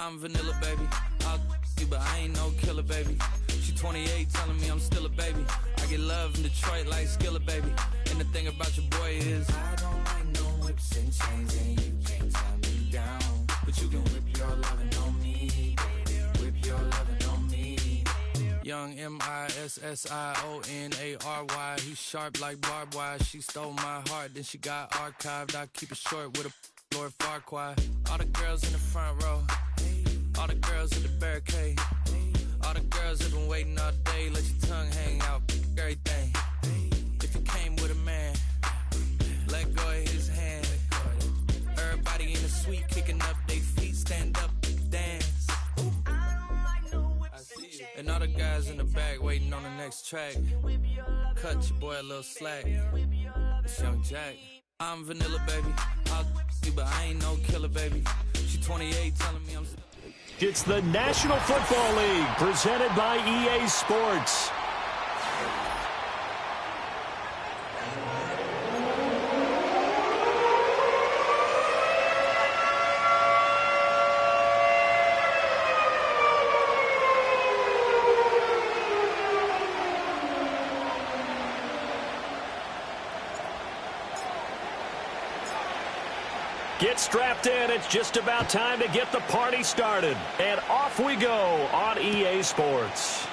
I'm vanilla, baby. I'll you, but I ain't no killer, baby. She 28, telling me I'm still a baby. I get love in Detroit like Skilla, baby. And the thing about your boy is I don't like no whips and chains, and you can't tie me down. But you can whip your lovin' on me, baby. Whip your lovin' on me. Young MISSIONARY. He's sharp like barbed wire. She stole my heart, then she got archived. I keep it short with a Lord Farquaad. All the girls in the front row, all the girls in the barricade, all the girls have been waiting all day. Let your tongue hang out, everything. If you came with a man, let go of his hand. Everybody in the suite kicking up their feet, stand up, dance. And all the guys in the back waiting on the next track. Cut your boy a little slack. It's Young Jack. I'm vanilla, baby. I'll you, but I ain't no killer, baby. She 28, telling me I'm... It's the National Football League, presented by EA Sports. Get strapped in. It's just about time to get the party started. And off we go on EA Sports.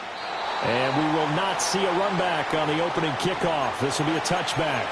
And we will not see a run back on the opening kickoff. This will be a touchback.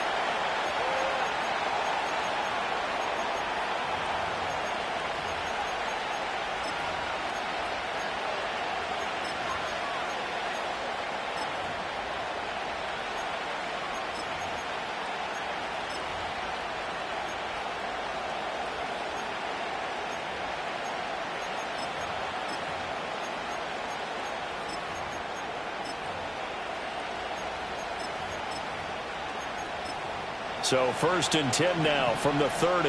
So 1st and 10 now from the 30.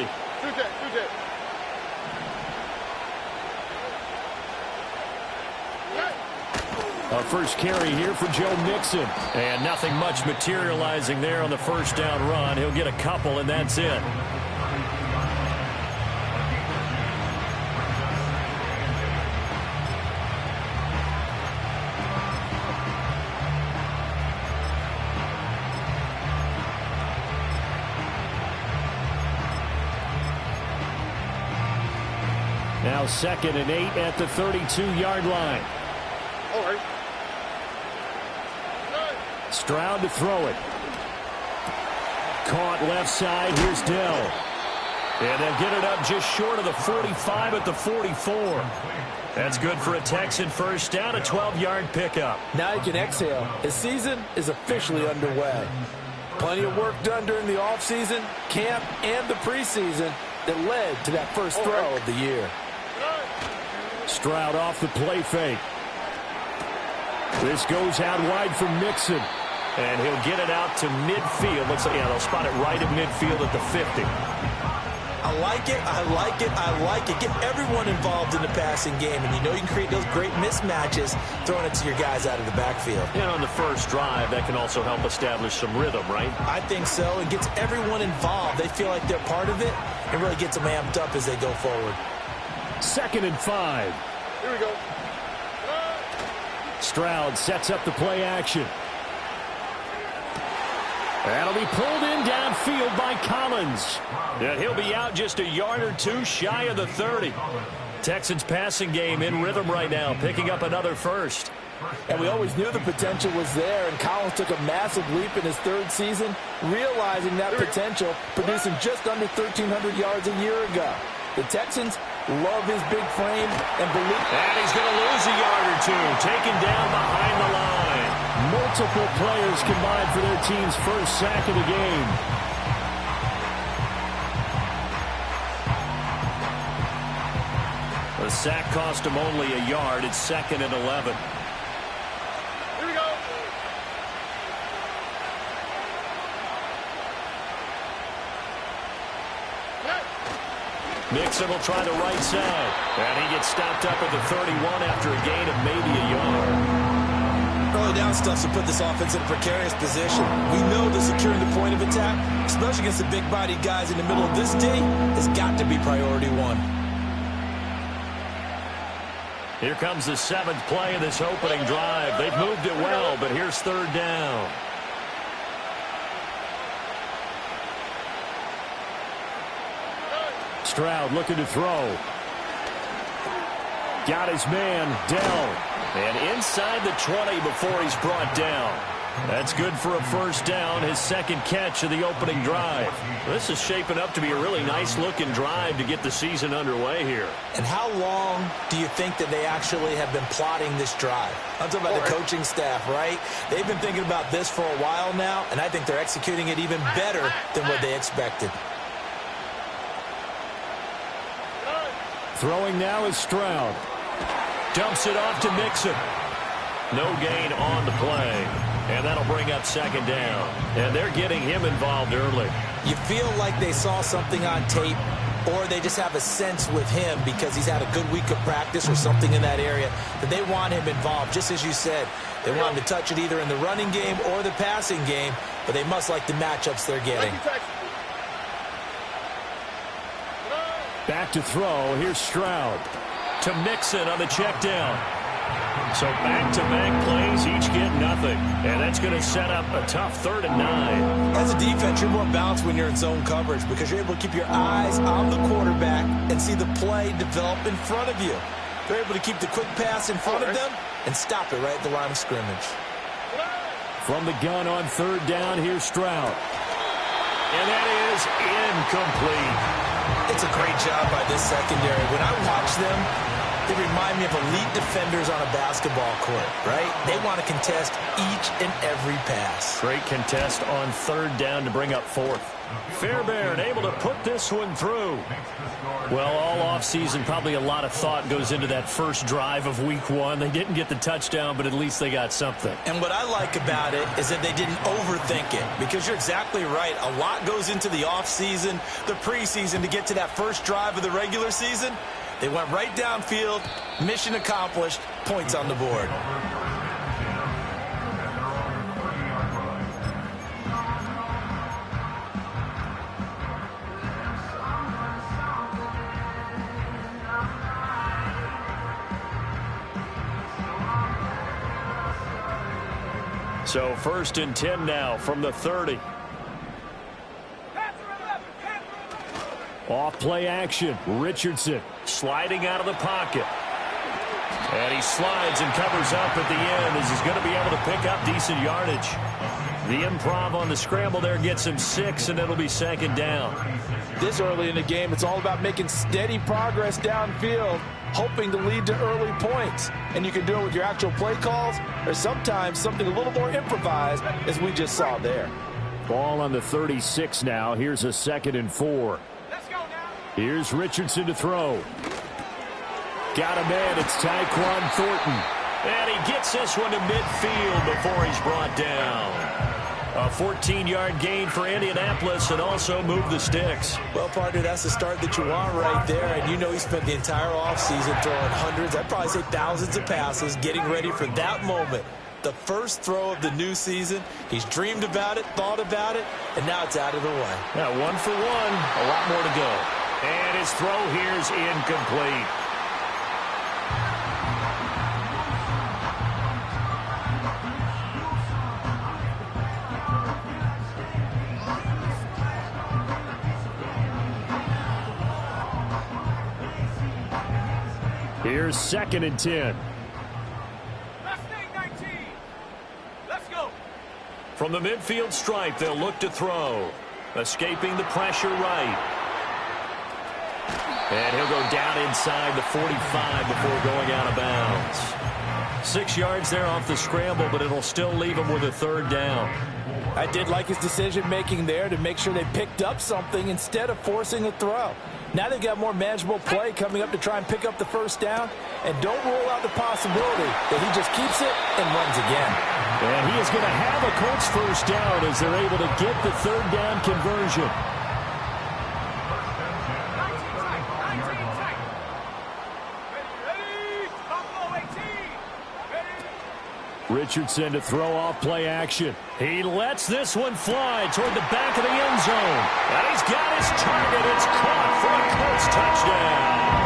A first carry here for Joe Mixon. And nothing much materializing there on the first down run. He'll get a couple, and that's it. Now 2nd and 8 at the 32-yard line. All right. Stroud to throw it. Caught left side. Here's Dell. And they'll get it up just short of the 45 at the 44. That's good for a Texan first down, a 12-yard pickup. Now you can exhale. The season is officially underway. Plenty of work done during the offseason, camp, and the preseason that led to that first throw of the year. Stroud off the play fake. This goes out wide for Mixon. And he'll get it out to midfield. Looks like, yeah, they'll spot it right at midfield at the 50. I like it, I like it, I like it. Get everyone involved in the passing game, and you know you can create those great mismatches throwing it to your guys out of the backfield. And on the first drive, that can also help establish some rhythm, right? I think so. It gets everyone involved. They feel like they're part of it, and really gets them amped up as they go forward. 2nd and 5. Here we go. Stroud sets up the play action. That'll be pulled in downfield by Collins. And he'll be out just a yard or two shy of the 30. Texans passing game in rhythm right now, picking up another first. And we always knew the potential was there, and Collins took a massive leap in his 3rd season, realizing that potential, producing just under 1,300 yards a year ago. The Texans love his big frame and believe. And he's going to lose a yard or two, taken down behind the line. Multiple players combined for their team's first sack of the game. The sack cost him only a yard. It's 2nd and 11. Here we go. Mixon will try the right side. And he gets stopped up at the 31 after a gain of maybe a yard. Early down stuff to put this offense in a precarious position. We know that securing the point of attack, especially against the big-bodied guys in the middle of this D, has got to be priority one. Here comes the 7th play of this opening drive. They've moved it well, but here's 3rd down. Stroud looking to throw. Got his man, Dell. And inside the 20 before he's brought down. That's good for a 1st down, his 2nd catch of the opening drive. This is shaping up to be a really nice-looking drive to get the season underway here. And how long do you think that they actually have been plotting this drive? I'm talking about the coaching staff, right? They've been thinking about this for a while now, and I think they're executing it even better than what they expected. Throwing now is Stroud. Dumps it off to Mixon. No gain on the play. And that'll bring up 2nd down. And they're getting him involved early. You feel like they saw something on tape, or they just have a sense with him because he's had a good week of practice or something in that area that they want him involved. Just as you said, they want him to touch it either in the running game or the passing game, but they must like the matchups they're getting. Back to throw. Here's Stroud. To Mixon on the check down. So back-to-back plays, each get nothing. And that's going to set up a tough 3rd and 9. As a defense, you're more balanced when you're in zone coverage because you're able to keep your eyes on the quarterback and see the play develop in front of you. They're able to keep the quick pass in front of them and stop it right at the line of scrimmage. From the gun on 3rd down, here's Stroud. And that is incomplete. It's a great job by this secondary. When I watch them, they remind me of elite defenders on a basketball court, right? They want to contest each and every pass. Great contest on 3rd down to bring up 4th. Fairbairn able to put this one through. Well, all offseason, probably a lot of thought goes into that first drive of week 1. They didn't get the touchdown, but at least they got something. And what I like about it is that they didn't overthink it, because you're exactly right. A lot goes into the offseason, the preseason to get to that first drive of the regular season. They went right downfield, mission accomplished, points on the board. So 1st and 10 now from the 30. Off play action. Richardson sliding out of the pocket. And he slides and covers up at the end as he's going to be able to pick up decent yardage. The improv on the scramble there gets him 6, and it'll be 2nd down. This early in the game, it's all about making steady progress downfield, hoping to lead to early points. And you can do it with your actual play calls or sometimes something a little more improvised, as we just saw there. Ball on the 36 now. Here's a 2nd and 4. Here's Richardson to throw. Got a man. It's Tyquan Thornton. And he gets this one to midfield before he's brought down. A 14-yard gain for Indianapolis and also move the sticks. Well, partner, that's the start that you want right there. And you know he spent the entire offseason throwing hundreds, I'd probably say thousands of passes, getting ready for that moment. The first throw of the new season. He's dreamed about it, thought about it, and now it's out of the way. Yeah, 1 for 1. A lot more to go. And his throw here's incomplete. Here's 2nd and 10. Let's go. From the midfield stripe, they'll look to throw. Escaping the pressure right. And he'll go down inside the 45 before going out of bounds. 6 yards there off the scramble, but it'll still leave him with a 3rd down. I did like his decision-making there to make sure they picked up something instead of forcing a throw. Now they've got more manageable play coming up to try and pick up the 1st down. And don't rule out the possibility that he just keeps it and runs again. And he is going to have a Colts 1st down as they're able to get the 3rd down conversion. Richardson to throw off play action. He lets this one fly toward the back of the end zone. And he's got his target. It's caught for a Colts touchdown.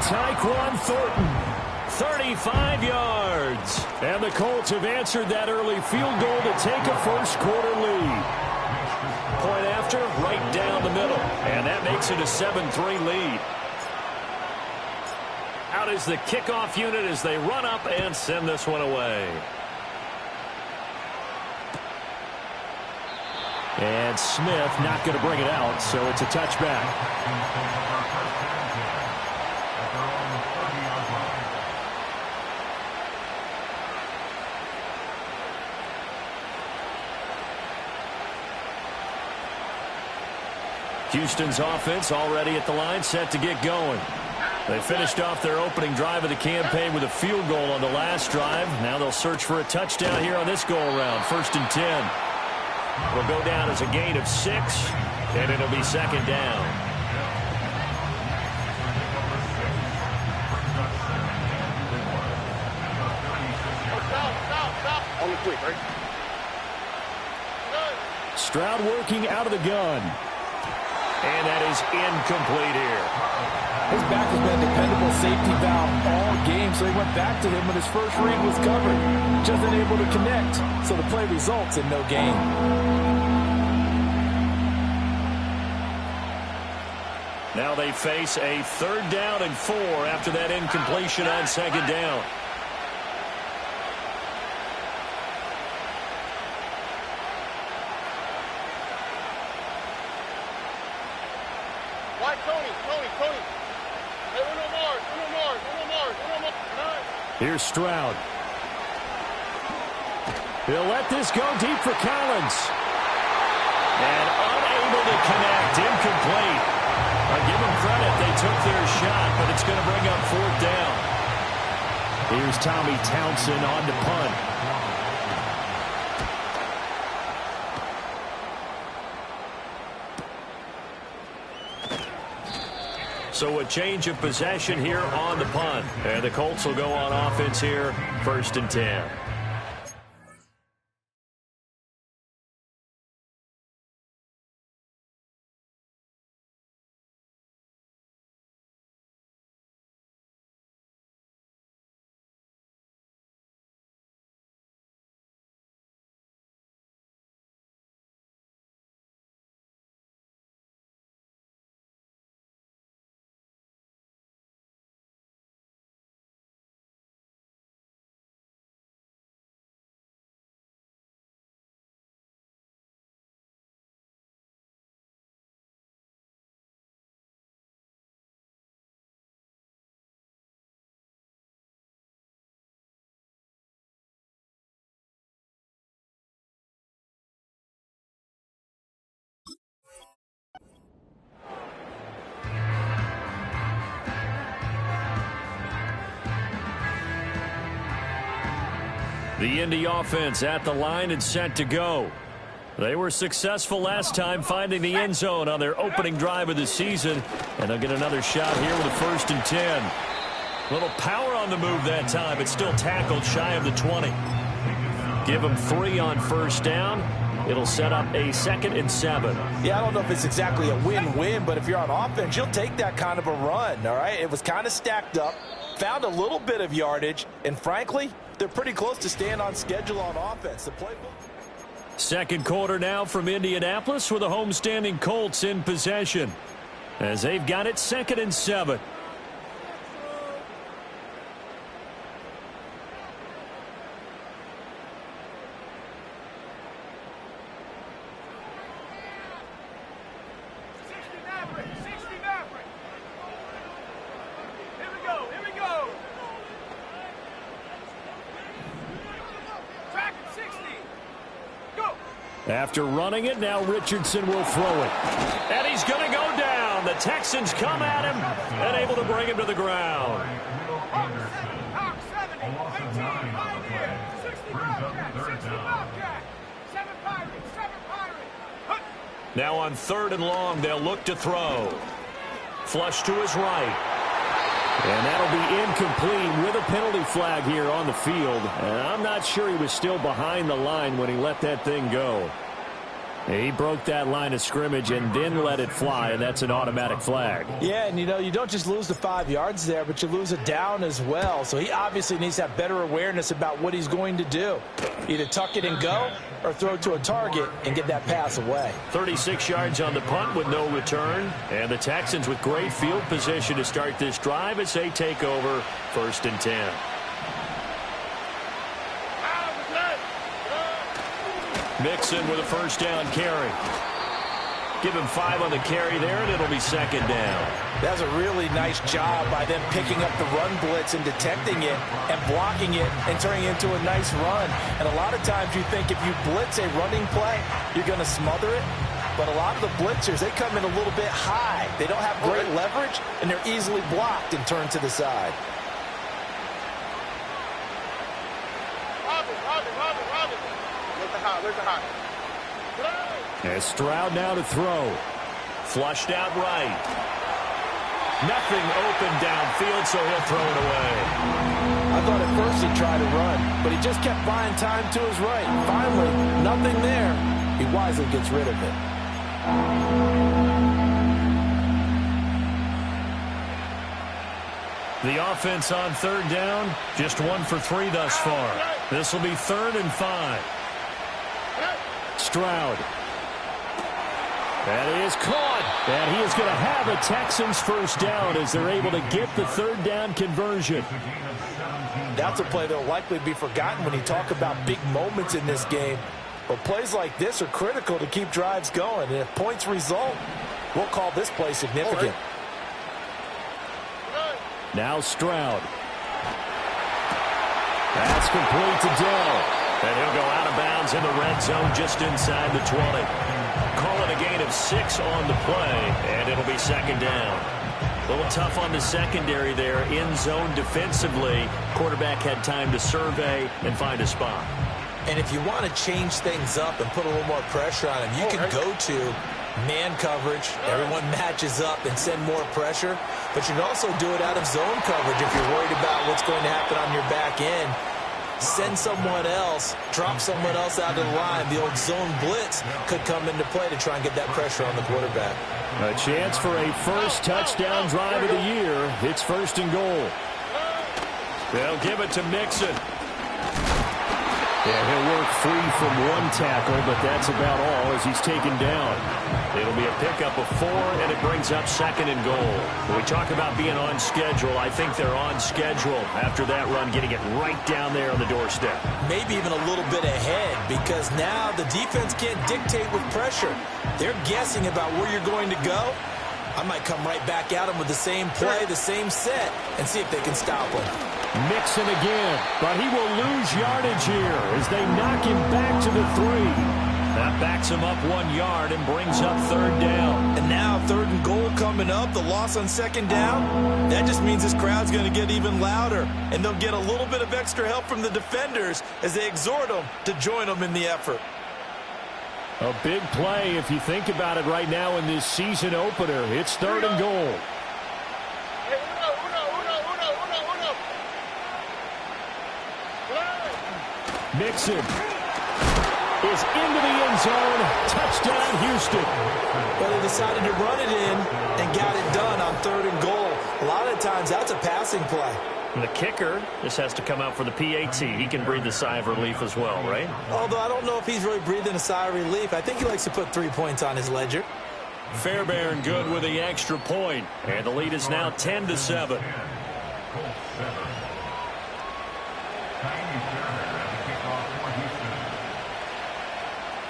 Tyquan Thornton, 35 yards. And the Colts have answered that early field goal to take a first-quarter lead. Point after, right down the middle. And that makes it a 7-3 lead. Out is the kickoff unit as they run up and send this one away. And Smith not going to bring it out, so it's a touchback. Houston's offense already at the line, set to get going. They finished off their opening drive of the campaign with a field goal on the last drive. Now they'll search for a touchdown here on this go-around. 1st and 10. Will go down as a gain of 6, and it'll be 2nd down. On the quick, right? Stroud working out of the gun. And that is incomplete here. His back has been a dependable safety valve all game, so he went back to him when his first read was covered. Just unable to connect, so the play results in no gain. Now they face a 3rd down and 4 after that incompletion on 2nd down. Here's Stroud. He'll let this go deep for Collins. And unable to connect. Incomplete. I give them credit. They took their shot, but it's going to bring up 4th down. Here's Tommy Townsend on to punt. So a change of possession here on the punt. And the Colts will go on offense here, 1st and 10. The Indy offense at the line and set to go. They were successful last time finding the end zone on their opening drive of the season. And they'll get another shot here with a 1st and 10. A little power on the move that time, but still tackled shy of the 20. Give them 3 on 1st down. It'll set up a 2nd and 7. Yeah, I don't know if it's exactly a win-win, but if you're on offense, you'll take that kind of a run, all right? It was kind of stacked up, found a little bit of yardage, and frankly, they're pretty close to staying on schedule on offense. The playbook. 2nd quarter now from Indianapolis with the homestanding Colts in possession as they've got it 2nd and 7. After running it, now Richardson will throw it. And he's going to go down. The Texans come at him and able to bring him to the ground. Now on 3rd and long, they'll look to throw. Flush to his right. And that'll be incomplete with a penalty flag here on the field. And I'm not sure he was still behind the line when he let that thing go. He broke that line of scrimmage and then let it fly, and that's an automatic flag. Yeah, and you don't just lose the 5 yards there, but you lose it down as well. So he obviously needs to have better awareness about what he's going to do. Either tuck it and go or throw it to a target and get that pass away. 36 yards on the punt with no return. And the Texans with great field position to start this drive as they take over 1st and 10. Mixon with a 1st down carry. Give him 5 on the carry there, and it'll be 2nd down. That's a really nice job by them picking up the run blitz and detecting it and blocking it and turning it into a nice run. And a lot of times you think if you blitz a running play, you're going to smother it. But a lot of the blitzers, they come in a little bit high. They don't have great leverage, and they're easily blocked and turned to the side. As Stroud now to throw. Flushed out right. Nothing open downfield, so he'll throw it away. I thought at first he'd try to run, but he just kept buying time to his right. Finally, nothing there. He wisely gets rid of it. The offense on 3rd down, just 1 for 3 thus far. This will be 3rd and 5. Stroud. That is caught. And he is going to have a Texans 1st down as they're able to get the 3rd down conversion. That's a play that will likely be forgotten when you talk about big moments in this game. But plays like this are critical to keep drives going. And if points result, we'll call this play significant. Now Stroud. That's complete to Dell. And he'll go out of bounds in the red zone just inside the 20. Call it a gain of 6 on the play, and it'll be 2nd down. A little tough on the secondary there. In zone defensively. Quarterback had time to survey and find a spot. And if you want to change things up and put a little more pressure on him, you can go to man coverage. Everyone matches up and send more pressure. But you can also do it out of zone coverage if you're worried about what's going to happen on your back end. Send someone else, drop someone else out of the line. The old zone blitz could come into play to try and get that pressure on the quarterback. A chance for a 1st touchdown drive of the year. It's 1st and goal. They'll give it to Mixon. Yeah, he'll work free from 1 tackle, but that's about all as he's taken down. It'll be a pickup of 4, and it brings up 2nd and goal. When we talk about being on schedule, I think they're on schedule after that run, getting it right down there on the doorstep. Maybe even a little bit ahead, because now the defense can't dictate with pressure. They're guessing about where you're going to go. I might come right back at them with the same play, the same set, and see if they can stop him. Mixon again, but he will lose yardage here as they knock him back to the 3. That backs him up 1 yard and brings up 3rd down. And now 3rd and goal coming up, the loss on 2nd down. That just means this crowd's going to get even louder, and they'll get a little bit of extra help from the defenders as they exhort them to join them in the effort. A big play if you think about it right now in this season opener. It's 3rd and goal. Mixon is into the end zone. Touchdown, Houston. But they decided to run it in and got it done on 3rd and goal. A lot of times that's a passing play. And the kicker, this has to come out for the PAT. He can breathe a sigh of relief as well, right? Although I don't know if he's really breathing a sigh of relief. I think he likes to put 3 points on his ledger. Fairbairn good with the extra point. And the lead is now 10-7.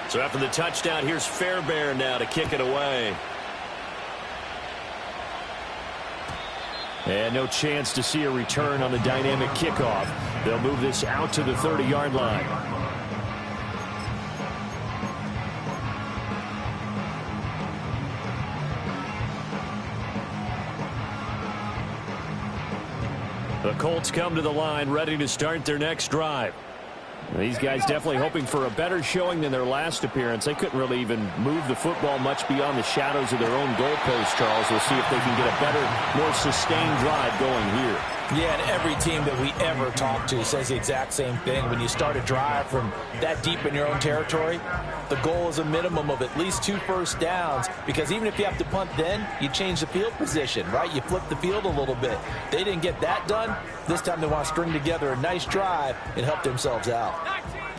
So after the touchdown, here's Fairbairn now to kick it away. And no chance to see a return on the dynamic kickoff. They'll move this out to the 30-yard line. The Colts come to the line ready to start their next drive. These guys definitely hoping for a better showing than their last appearance. They couldn't really even move the football much beyond the shadows of their own goalpost, Charles. We'll see if they can get a better, more sustained drive going here. Yeah, and every team that we ever talk to says the exact same thing. When you start a drive from that deep in your own territory, the goal is a minimum of at least 2 first downs, because even if you have to punt then, you change the field position, right? You flip the field a little bit. They didn't get that done. This time they want to string together a nice drive and help themselves out.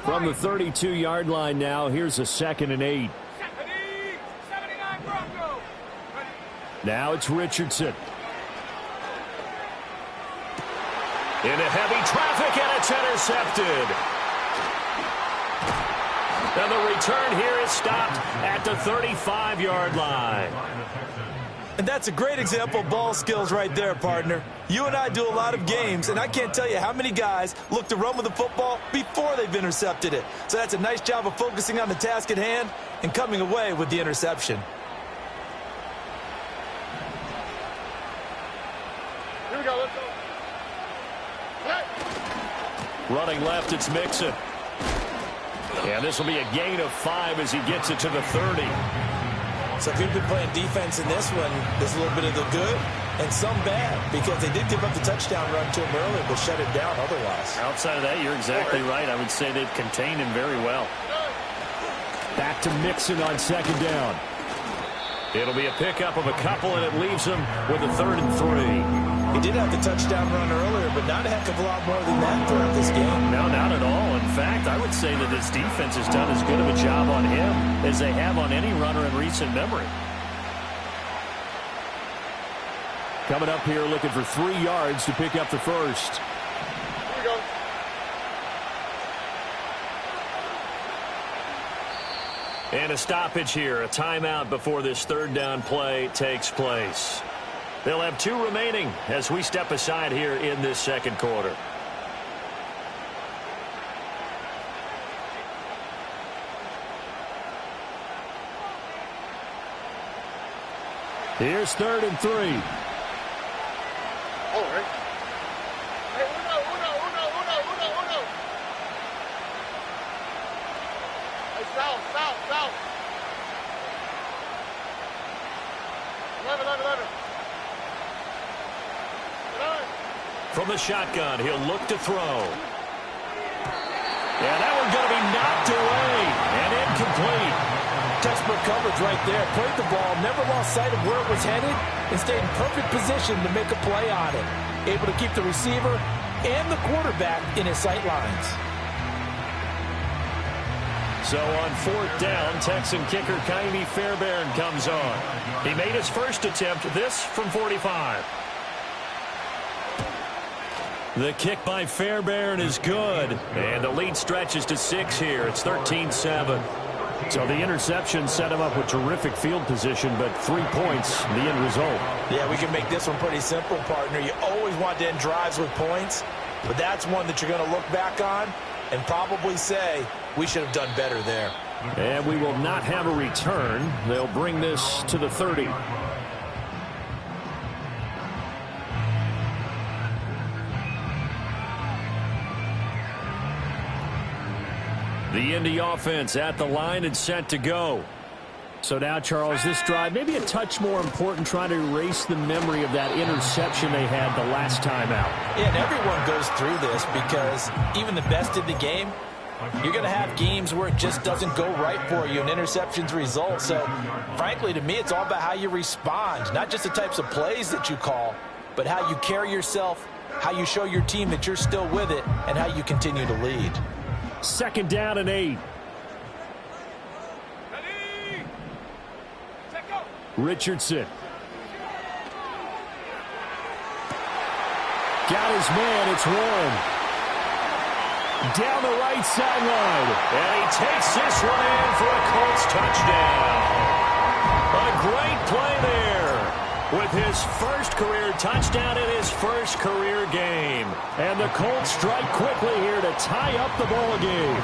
From the 32-yard line now, here's a 2nd and 8. Now it's Richardson. Into heavy traffic, and it's intercepted. And the return here is stopped at the 35-yard line. And that's a great example of ball skills right there, partner. You and I do a lot of games, and I can't tell you how many guys look to run with the football before they've intercepted it. So that's a nice job of focusing on the task at hand and coming away with the interception. Here we go, let's go. Running left, it's Mixon. And this will be a gain of 5 as he gets it to the 30. So if you've been playing defense in this one, there's a little bit of the good and some bad, because they did give up the touchdown run to him earlier, but shut it down otherwise. Outside of that, you're exactly right. I would say they've contained him very well. Back to Mixon on 2nd down. It'll be a pickup of a couple, and it leaves him with a 3rd and 3. He did have the touchdown run earlier, but not a heck of a lot more than that throughout this game. No, not at all. In fact, I would say that this defense has done as good of a job on him as they have on any runner in recent memory. Coming up here looking for 3 yards to pick up the first. Here we go. And a stoppage here, a timeout before this 3rd down play takes place. They'll have 2 remaining as we step aside here in this 2nd quarter. Here's 3rd and 3. Oh, right. Hey, uno. Hey, south. 11. From the shotgun, he'll look to throw. Yeah, that one's going to be knocked away and incomplete. Textbook coverage right there. Played the ball, never lost sight of where it was headed, and stayed in perfect position to make a play on it. Able to keep the receiver and the quarterback in his sight lines. So on 4th down, Texan kicker Ka'imi Fairbairn comes on. He made his first attempt, this from 45. The kick by Fairbairn is good, and the lead stretches to 6 here. It's 13-7. So the interception set him up with terrific field position, but 3 points, the end result. Yeah, we can make this one pretty simple, partner. You always want to end drives with points, but that's one that you're going to look back on and probably say, we should have done better there. And we will not have a return. They'll bring this to the 30. The Indy offense at the line and set to go. So now, Charles, this drive maybe a touch more important, trying to erase the memory of that interception they had the last time out. Yeah, and everyone goes through this, because even the best in the game, you're going to have games where it just doesn't go right for you and interceptions result. So, frankly, to me, it's all about how you respond, not just the types of plays that you call, but how you carry yourself, how you show your team that you're still with it, and how you continue to lead. 2nd down and 8. Ready? Set, go. Richardson. Got his man, it's Warren. Down the right sideline. And he takes this one in for a Colts touchdown. A great play there with his first career touchdown in his first career game. And the Colts strike quickly here to tie up the ball game.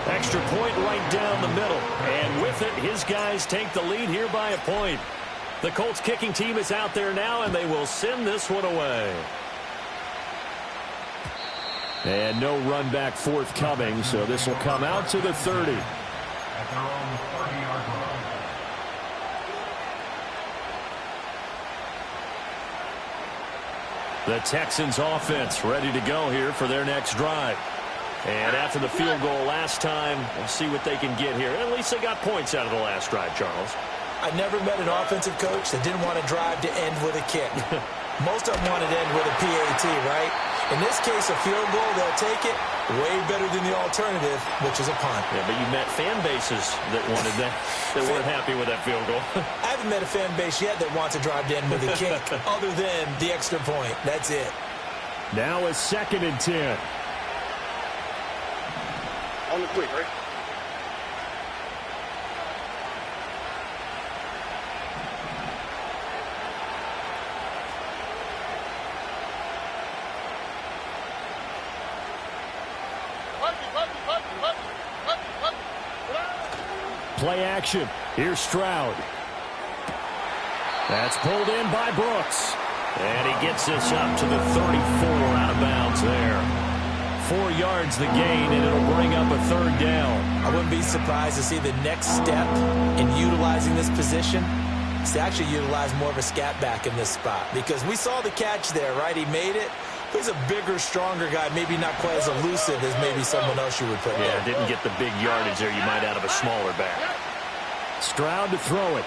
Extra point right down the middle. And with it, his guys take the lead here by a point. The Colts kicking team is out there now, and they will send this one away. And no run back forthcoming, so this will come out to the 30. The Texans offense ready to go here for their next drive. And after the field goal last time, we'll see what they can get here. At least they got points out of the last drive, Charles. I never met an offensive coach that didn't want to drive to end with a kick. Most of them wanted to end with a PAT, right? In this case, a field goal, they'll take it. Way better than the alternative, which is a punt. Yeah, but you met fan bases that wanted that, that weren't happy with that field goal. I haven't met a fan base yet that wants to drive to end with a kick, other than the extra point. That's it. Now a 2nd and 10. On the quick, right? Play action. Here's Stroud. That's pulled in by Brooks. And he gets this up to the 34 out of bounds there. 4 yards the gain, and it'll bring up a 3rd down. I wouldn't be surprised to see the next step in utilizing this position is to actually utilize more of a scat back in this spot. Because we saw the catch there, right? He made it. He's a bigger, stronger guy, maybe not quite as elusive as maybe someone else you would put there. Yeah, didn't get the big yardage there you might out of a smaller back. Stroud to throw it.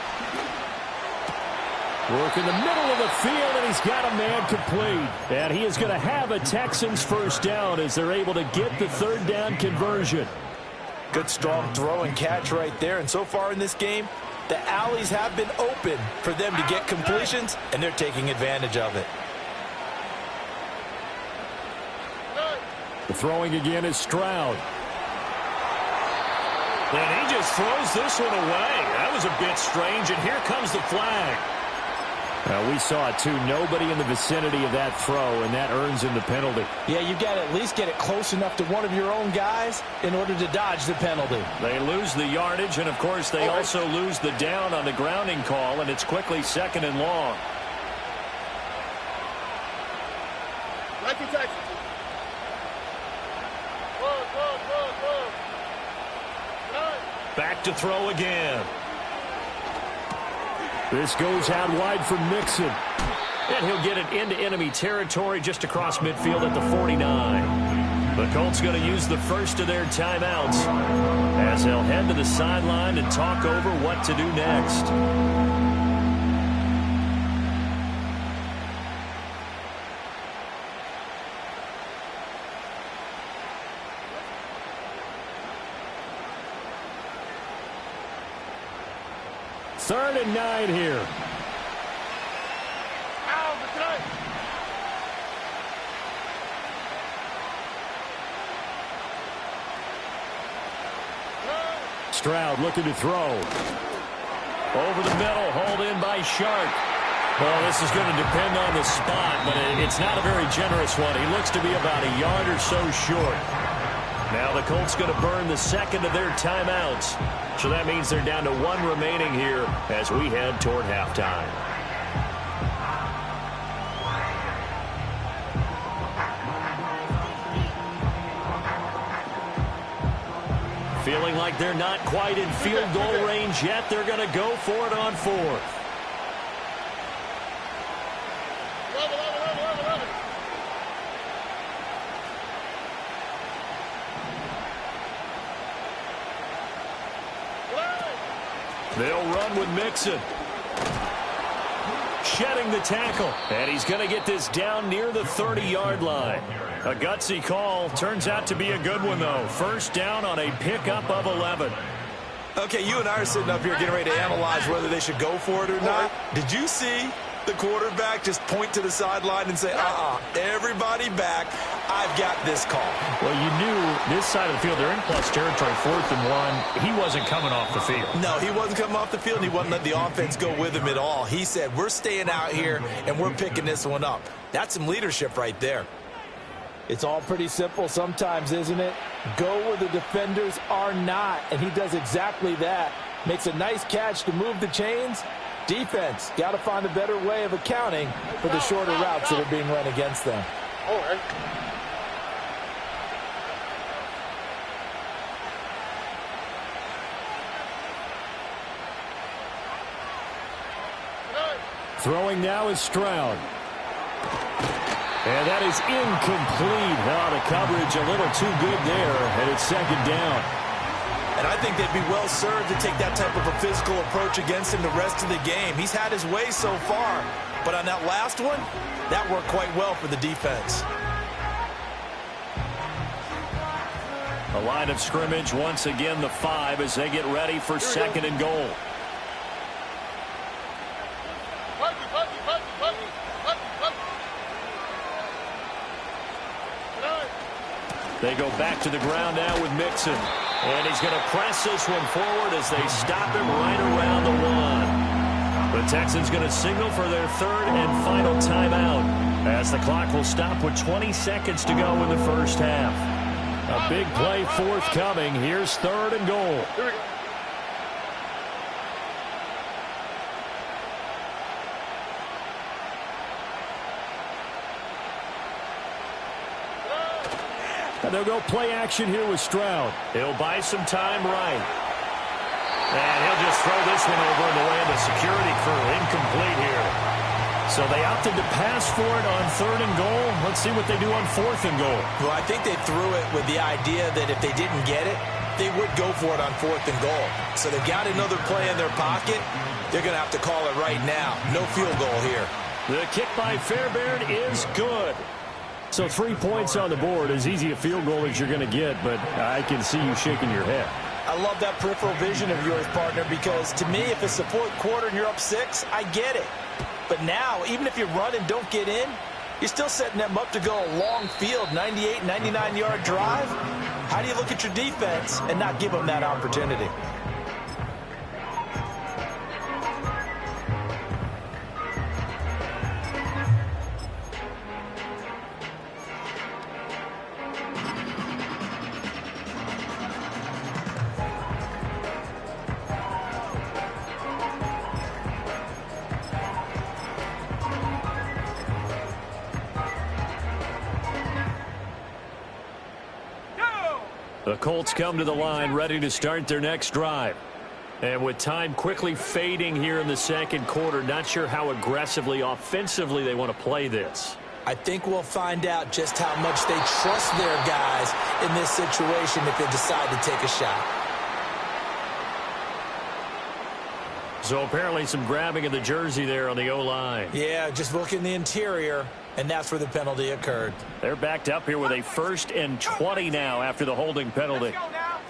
Work in the middle of the field, and he's got a man complete. And he is going to have a Texans 1st down as they're able to get the 3rd down conversion. Good, strong throw and catch right there. And so far in this game, the alleys have been open for them to get completions, and they're taking advantage of it. The throwing again is Stroud. And he just throws this one away. That was a bit strange, and here comes the flag. We saw it, too. Nobody in the vicinity of that throw, and that earns him the penalty. Yeah, you've got to at least get it close enough to one of your own guys in order to dodge the penalty. They lose the yardage, and, of course, they also lose the down on the grounding call, and it's quickly 2nd and long. Back to throw again. This goes out wide for Mixon. And he'll get it into enemy territory just across midfield at the 49. The Colts going to use the first of their timeouts as they'll head to the sideline and talk over what to do next. Third and 9 here. Stroud looking to throw. Over the middle, hauled in by Shark. Well, this is going to depend on the spot, but it's not a very generous one. He looks to be about a yard or so short. Now the Colts going to burn the 2nd of their timeouts. So that means they're down to 1 remaining here as we head toward halftime. Feeling like they're not quite in field goal range yet. They're going to go for it on 4th. They'll run with Mixon. Shedding the tackle. And he's going to get this down near the 30-yard line. A gutsy call. Turns out to be a good one, though. 1st down on a pickup of 11. Okay, you and I are sitting up here getting ready to analyze whether they should go for it or not. Did you see the quarterback just point to the sideline and say, everybody back, I've got this call? Well, you knew this side of the field, they're in plus territory, 4th and 1. He wasn't coming off the field. No, he wasn't coming off the field, and he wasn't letting the offense go with him at all. He said, we're staying out here, and we're picking this one up. That's some leadership right there. It's all pretty simple sometimes, isn't it? Go where the defenders are not, and he does exactly that. Makes a nice catch to move the chains. Defense, got to find a better way of accounting for the shorter routes that are being run against them. All right. Throwing now is Stroud. And that is incomplete. Oh, the coverage a little too good there, and it's second down. And I think they'd be well served to take that type of a physical approach against him the rest of the game. He's had his way so far, but on that last one, that worked quite well for the defense. A line of scrimmage, once again the 5 as they get ready for second and goal. They go back to the ground now with Mixon. And he's going to press this one forward as they stop him right around the 1. The Texans going to signal for their third and final timeout as the clock will stop with 20 seconds to go in the first half. A big play forthcoming. Here's third and goal. Here we go. And they'll go play action here with Stroud. He'll buy some time right. And he'll just throw this one over in the way of the security crew. Incomplete here. So they opted to pass for it on third and goal. Let's see what they do on fourth and goal. Well, I think they threw it with the idea that if they didn't get it, they would go for it on fourth and goal. So they've got another play in their pocket. They're going to have to call it right now. No field goal here. The kick by Fairbairn is good. So 3 points on the board, as easy a field goal as you're going to get, but I can see you shaking your head. I love that peripheral vision of yours, partner, because to me, if it's the fourth quarter and you're up 6, I get it. But now, even if you run and don't get in, you're still setting them up to go a long field, 98, 99-yard drive. How do you look at your defense and not give them that opportunity? The Colts come to the line ready to start their next drive. And with time quickly fading here in the second quarter, not sure how aggressively, offensively they want to play this. I think we'll find out just how much they trust their guys in this situation if they decide to take a shot. So apparently some grabbing of the jersey there on the O-line. Yeah, just look in the interior, and that's where the penalty occurred. They're backed up here with a 1st and 20 now after the holding penalty. Let's go now.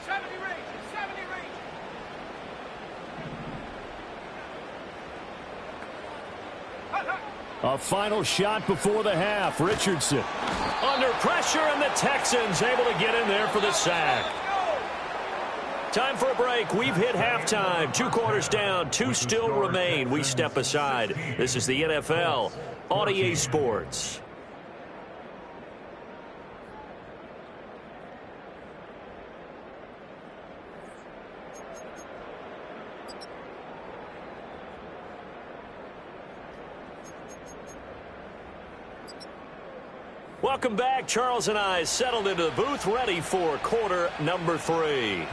70 range. 70 range. A final shot before the half. Richardson under pressure, and the Texans able to get in there for the sack. Time for a break. We've hit halftime. 2 quarters down. 2 still remain. We step aside. This is the NFL on EA Sports. Welcome back. Charles and I settled into the booth, ready for quarter number 3.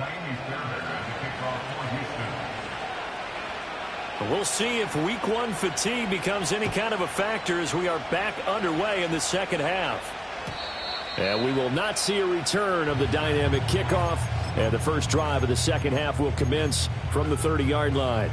We'll see if week 1 fatigue becomes any kind of a factor as we are back underway in the second half. And we will not see a return of the dynamic kickoff. And the first drive of the second half will commence from the 30-yard line.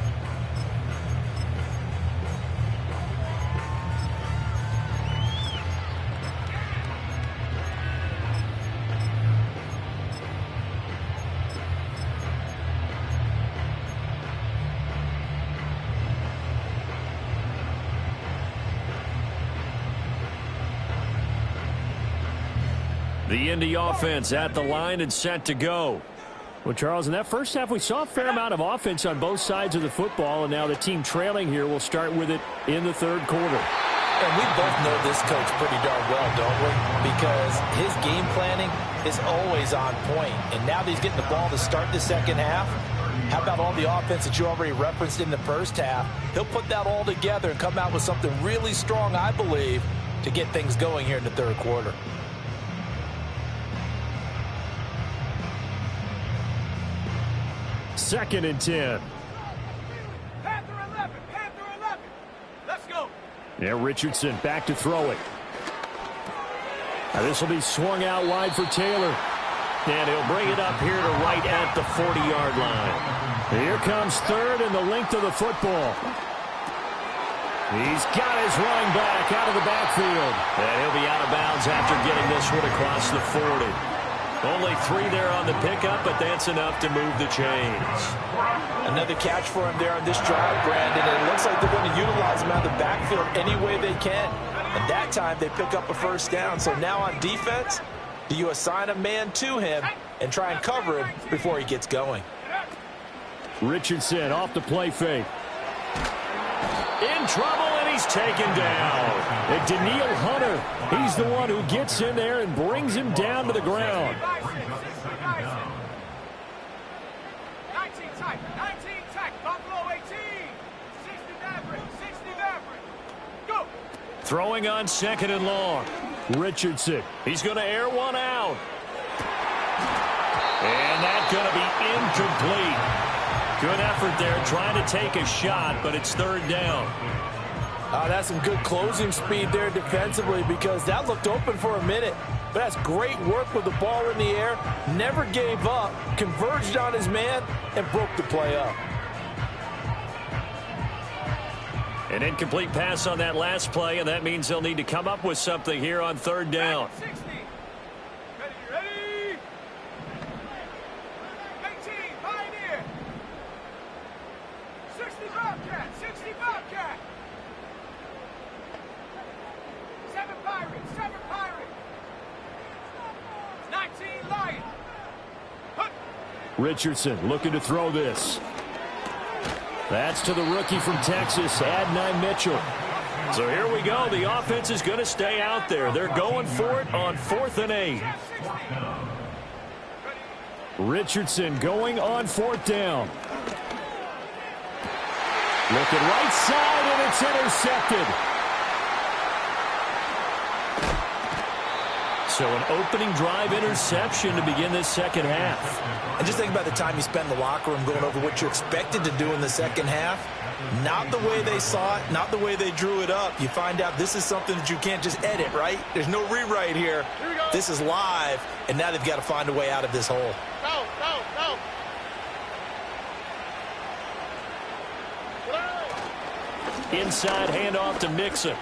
The Indy offense at the line and set to go. Well, Charles, in that first half, we saw a fair amount of offense on both sides of the football, and now the team trailing here will start with it in the third quarter. And we both know this coach pretty darn well, don't we? Because his game planning is always on point. And now that he's getting the ball to start the second half, how about all the offense that you already referenced in the first half? He'll put that all together and come out with something really strong, I believe, to get things going here in the third quarter. Second and 10. Panther 11. Panther 11. Yeah, Richardson back to throw it. Now this will be swung out wide for Taylor. And he'll bring it up here to right at the 40-yard line. Here comes third and the length of the football. He's got his running back out of the backfield. And he'll be out of bounds after getting this one across the 40. Only 3 there on the pickup, but that's enough to move the chains. Another catch for him there on this drive, Brandon. And it looks like they're going to utilize him out of the backfield any way they can. And that time they pick up a first down. So now on defense, do you assign a man to him and try and cover him before he gets going? Richardson off the play fake. In trouble, and he's taken down. And Danielle Hunter, he's the one who gets in there and brings him down to the ground. 19 tight, Buffalo 18. 60 Maverick, go. Throwing on 2nd and long. Richardson, he's going to air one out. And that's going to be incomplete. Good effort there, trying to take a shot, but it's 3rd down. That's some good closing speed there defensively, because that looked open for a minute. But that's great work with the ball in the air. Never gave up, converged on his man, and broke the play up. An incomplete pass on that last play, and that means they'll need to come up with something here on 3rd down. 60. Ready. 18, Pioneer. 60 Bobcat. 7 Pirates. 19 Lion. Richardson looking to throw this. That's to the rookie from Texas, Adonai Mitchell. So here we go. The offense is going to stay out there. They're going for it on 4th and 8. Richardson going on 4th down. Looking right side, and it's intercepted. So an opening drive interception to begin this second half. And just think about the time you spend in the locker room going over what you expected to do in the second half. Not the way they saw it, not the way they drew it up. You find out this is something that you can't just edit, right? There's no rewrite here. This is live, and now they've got to find a way out of this hole. Go. Inside handoff to Mixon.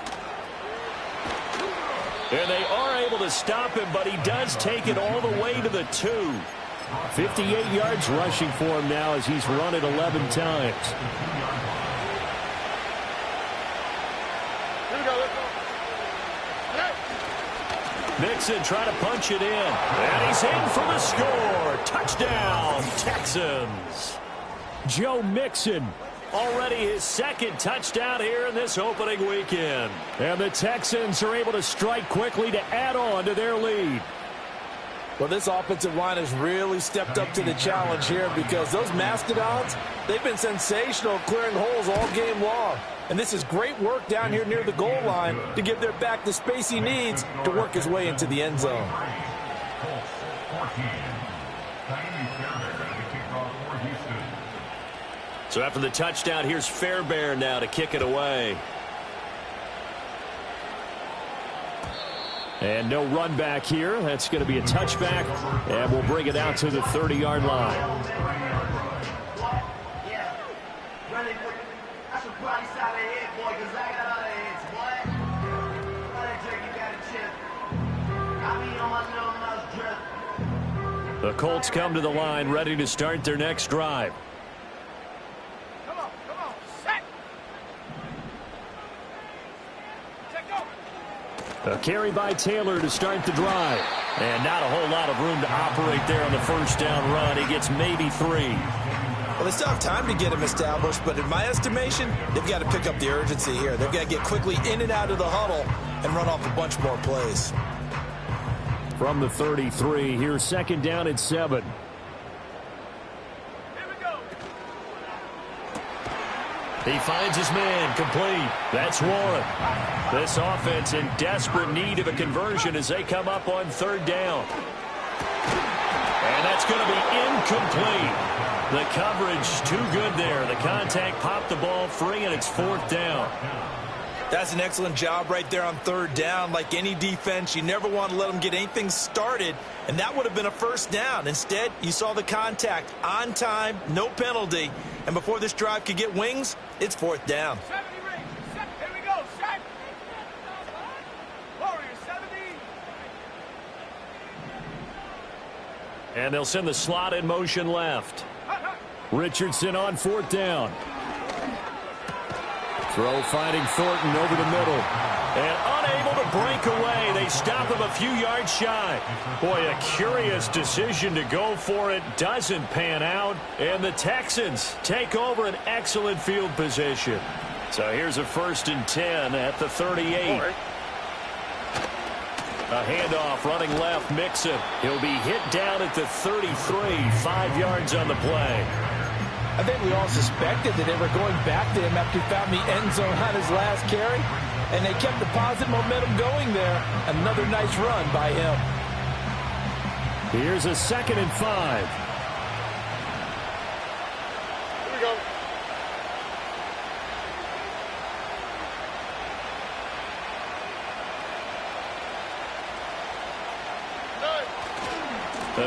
And they are able to stop him, but he does take it all the way to the 2. 58 yards rushing for him now as he's run it 11 times. Here we go. Mixon trying to punch it in. And he's in for the score. Touchdown, Texans. Joe Mixon. Already his 2nd touchdown here in this opening weekend. And the Texans are able to strike quickly to add on to their lead. Well, this offensive line has really stepped up to the challenge here, because those Mastodons, they've been sensational clearing holes all game long. And this is great work down here near the goal line to give their back the space he needs to work his way into the end zone. So after the touchdown, here's Fairbairn now to kick it away. And no run back here. That's going to be a touchback, and we'll bring it out to the 30-yard line. The Colts come to the line, ready to start their next drive. Come on. Set. Take over. A carry by Taylor to start the drive. And not a whole lot of room to operate there on the first down run. He gets maybe 3. Well, they still have time to get him established, but in my estimation, they've got to pick up the urgency here. They've got to get quickly in and out of the huddle and run off a bunch more plays. From the 33, here's 2nd down at 7. Here we go. He finds his man, complete. That's Warren. This offense in desperate need of a conversion as they come up on 3rd down. And that's going to be incomplete. The coverage too good there. The contact popped the ball free, and it's 4th down. That's an excellent job right there on third down. Like any defense, you never want to let them get anything started, and that would have been a first down. Instead, you saw the contact on time, no penalty, and before this drive could get wings, it's fourth down. 70 rings. Set. Here we go. Set. Warriors 70. And they'll send the slot in motion left. Richardson on fourth down. Throw finding Thornton over the middle. And unable to break away. They stop him a few yards shy. Boy, a curious decision to go for it. Doesn't pan out. And the Texans take over an excellent field position. So here's a 1st and 10 at the 38. A handoff running left, Mixon. He'll be hit down at the 33, 5 yards on the play. I think we all suspected that they were going back to him after he found the end zone on his last carry, and they kept the positive momentum going there. Another nice run by him. Here's a 2nd and 5. Here we go.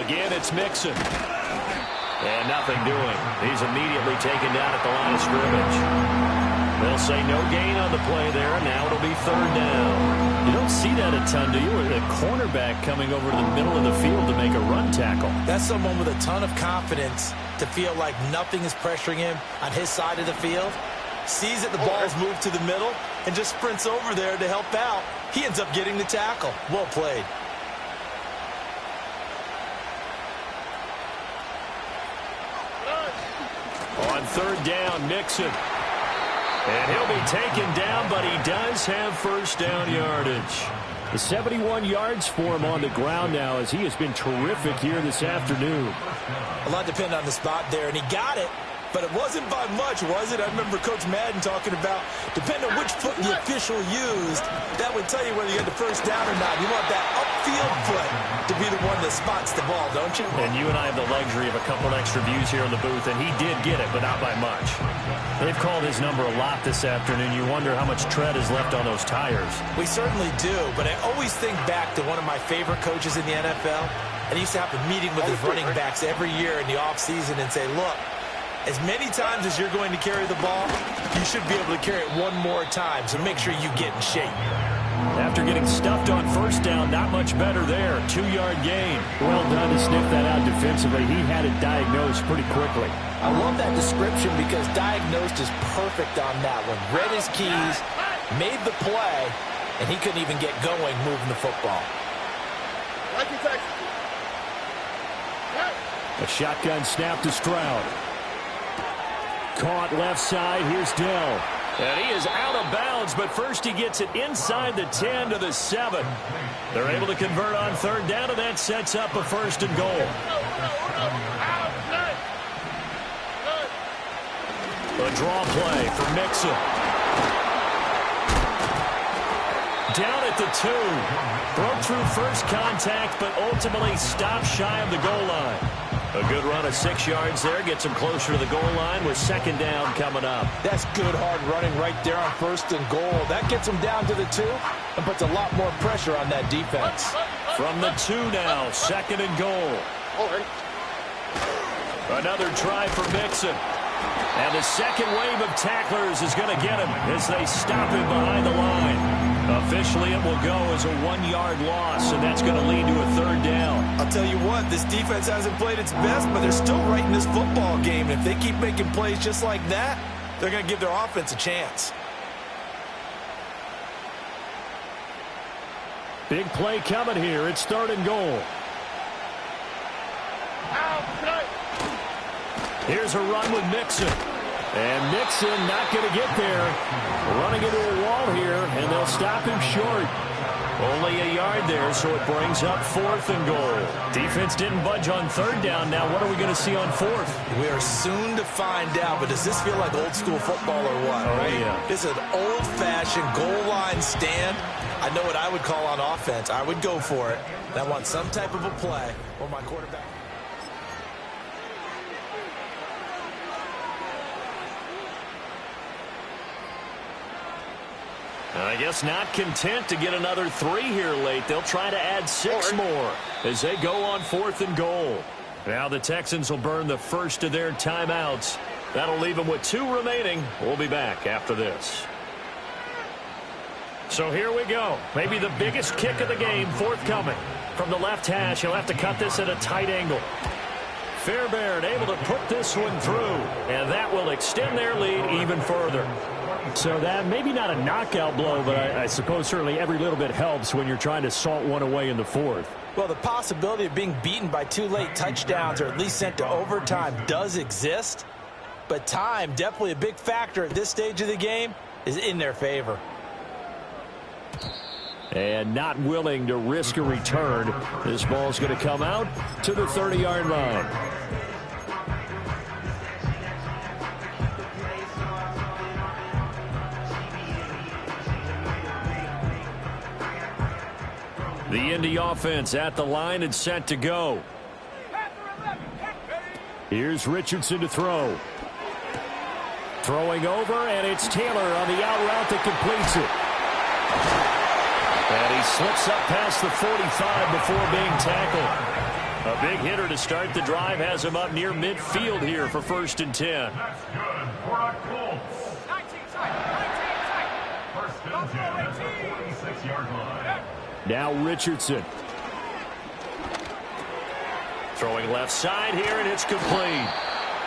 Again, it's Mixon. And nothing doing. He's immediately taken down at the line of scrimmage. They'll say no gain on the play there, and now it'll be 3rd down. You don't see that a ton, do you? With a cornerback coming over to the middle of the field to make a run tackle. That's someone with a ton of confidence to feel like nothing is pressuring him on his side of the field. Sees that the ball's moved to the middle and just sprints over there to help out. He ends up getting the tackle. Well played. On 3rd down, Mixon. And he'll be taken down, but he does have 1st down yardage. The 71 yards for him on the ground now, as he has been terrific here this afternoon. A lot depended on the spot there, and he got it. But it wasn't by much, was it? I remember Coach Madden talking about, depending on which foot the official used, that would tell you whether you had the 1st down or not. You want that upfield foot to be the one that spots the ball, don't you? And you and I have the luxury of a couple extra views here in the booth, and he did get it, but not by much. They've called his number a lot this afternoon. You wonder how much tread is left on those tires. We certainly do, but I always think back to one of my favorite coaches in the NFL, and he used to have a meeting with his running backs every year in the offseason and say, look, as many times as you're going to carry the ball, you should be able to carry it one more time, so make sure you get in shape. After getting stuffed on 1st down, not much better there. 2-yard gain. Well done to sniff that out defensively. He had it diagnosed pretty quickly. I love that description because diagnosed is perfect on that one. Read his keys, made the play, and he couldn't even get going moving the football. A shotgun snap to Stroud. Caught left side. Here's Dell. And he is out of bounds, but first he gets it inside the 10 to the 7. They're able to convert on 3rd down, and that sets up a 1st and goal. A draw play for Mixon. Down at the 2. Broke through first contact, but ultimately stopped shy of the goal line. A good run of 6 yards there. Gets him closer to the goal line with 2nd down coming up. That's good hard running right there on 1st and goal. That gets him down to the 2 and puts a lot more pressure on that defense. From the 2 now, 2nd and goal. Another try for Mixon. And the second wave of tacklers is going to get him as they stop him behind the line. Officially, it will go as a 1-yard loss, and that's going to lead to a 3rd down. I'll tell you what, this defense hasn't played its best, but they're still right in this football game. And if they keep making plays just like that, they're going to give their offense a chance. Big play coming here. It's 3rd and goal. Here's a run with Mixon. And Mixon not going to get there. Running into a wall here, and they'll stop him short. Only a yard there, so it brings up 4th and goal. Defense didn't budge on 3rd down. Now what are we going to see on 4th? We are soon to find out, but does this feel like old school football or what? Oh, right? Yeah. This is an old-fashioned goal line stand. I know what I would call on offense. I would go for it. And I want some type of a play where my quarterback... I guess not content to get another 3 here late. They'll try to add 6 more as they go on 4th and goal. Now the Texans will burn the first of their timeouts. That'll leave them with 2 remaining. We'll be back after this. So here we go. Maybe the biggest kick of the game forthcoming. From the left hash, he'll have to cut this at a tight angle. Fairbairn able to put this one through, and that will extend their lead even further. So that maybe not a knockout blow, but I suppose certainly every little bit helps when you're trying to salt one away in the 4th. Well, the possibility of being beaten by 2 late touchdowns or at least sent to overtime does exist, but time, definitely a big factor at this stage of the game, is in their favor. And not willing to risk a return. This ball's going to come out to the 30-yard line. The Indy offense at the line and set to go. Here's Richardson to throw. Throwing over, and it's Taylor on the out route that completes it. And he slips up past the 45 before being tackled. A big hitter to start the drive has him up near midfield here for 1st and 10. Now Richardson. Throwing left side here, and it's complete.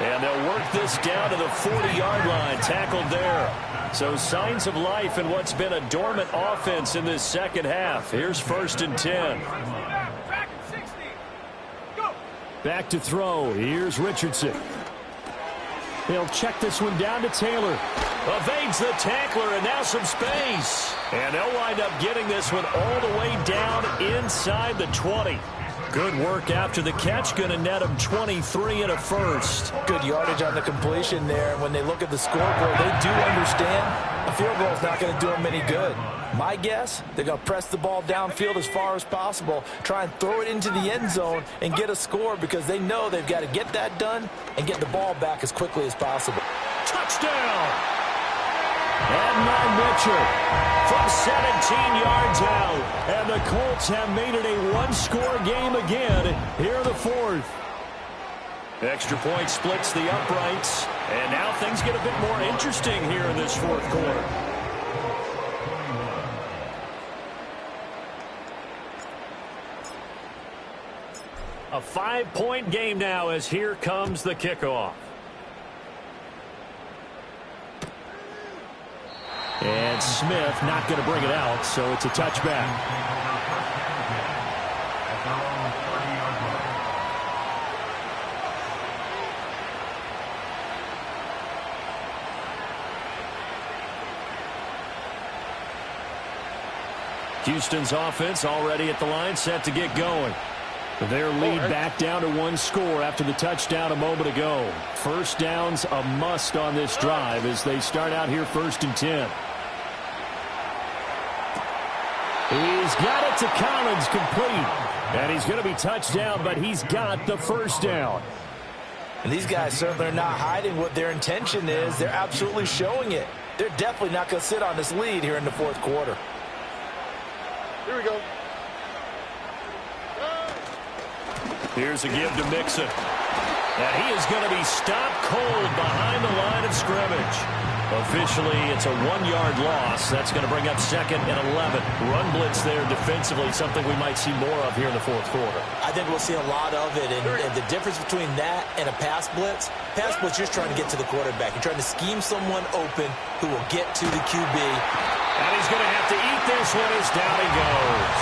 And they'll work this down to the 40-yard line. Tackled there. So signs of life in what's been a dormant offense in this second half. Here's 1st and 10. Back to throw. Here's Richardson. They'll check this one down to Taylor. Evades the tackler, and now some space. And they'll wind up getting this one all the way down inside the 20. Good work after the catch. Going to net them 23 and a first. Good yardage on the completion there. When they look at the scoreboard, they do understand a field goal is not going to do them any good. My guess, they're going to press the ball downfield as far as possible, try and throw it into the end zone and get a score because they know they've got to get that done and get the ball back as quickly as possible. Touchdown! And Mitchell from 17 yards out. And the Colts have made it a one-score game again here in the 4th. Extra point splits the uprights. And now things get a bit more interesting here in this 4th quarter. A 5-point game now as here comes the kickoff. And Smith not going to bring it out, so it's a touchback. Houston's offense already at the line, set to get going. Their lead back down to 1 score after the touchdown a moment ago. First down's a must on this drive as they start out here 1st and 10. He's got it to Collins, complete. And he's going to be touched down, but he's got the first down. And these guys certainly are not hiding what their intention is. They're absolutely showing it. They're definitely not going to sit on this lead here in the 4th quarter. Here we go. Here's a give to Mixon. And he is going to be stopped cold behind the line of scrimmage. Officially, it's a 1-yard loss. That's going to bring up 2nd and 11. Run blitz there defensively, something we might see more of here in the 4th quarter. I think we'll see a lot of it. And the difference between that and a pass blitz, you're trying to get to the quarterback. You're trying to scheme someone open who will get to the QB. And he's going to have to eat this one as down he goes.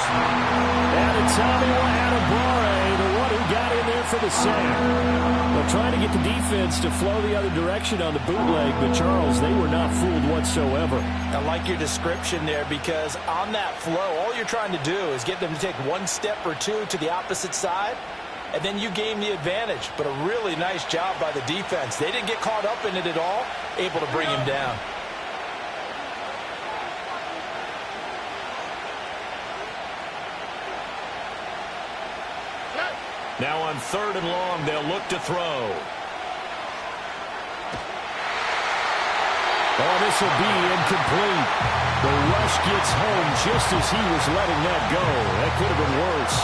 And it's Tommy Adebawore, the one who got in there for the sack. They're trying to get the defense to flow the other direction on the bootleg, but Charles, they were not fooled whatsoever. I like your description there because on that flow, all you're trying to do is get them to take 1 step or 2 to the opposite side, and then you gain the advantage. But a really nice job by the defense. They didn't get caught up in it at all, able to bring him down. Now on 3rd and long, they'll look to throw. Oh, this will be incomplete. The rush gets home just as he was letting that go. That could have been worse.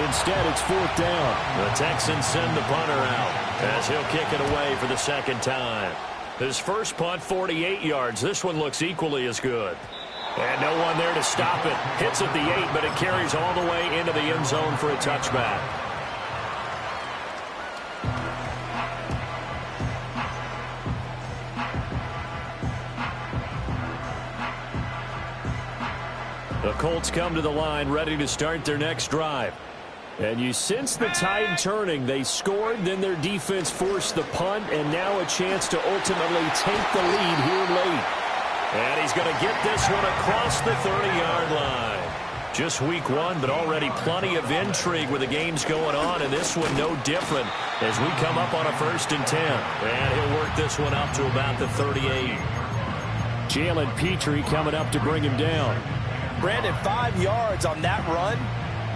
Instead, it's 4th down. The Texans send the punter out as he'll kick it away for the second time. His first punt, 48 yards. This one looks equally as good. And no one there to stop it. Hits at the 8, but it carries all the way into the end zone for a touchback. The Colts come to the line ready to start their next drive. And you sense the tide turning. They scored, then their defense forced the punt, and now a chance to ultimately take the lead here late. And he's going to get this one across the 30-yard line. Just week 1, but already plenty of intrigue with the games going on, and this one no different as we come up on a 1st and 10. And he'll work this one up to about the 38. Jalen Petrie coming up to bring him down. Brandon, 5 yards on that run.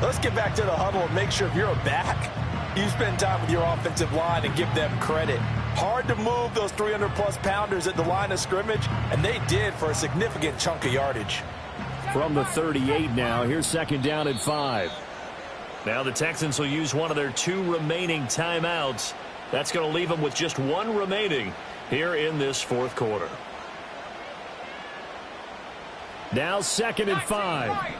Let's get back to the huddle and make sure if you're a back, you spend time with your offensive line and give them credit. Hard to move those 300-plus pounders at the line of scrimmage, and they did for a significant chunk of yardage. From the 38 now, here's 2nd down and 5. Now the Texans will use one of their 2 remaining timeouts. That's going to leave them with just 1 remaining here in this 4th quarter. Now 2nd and 5.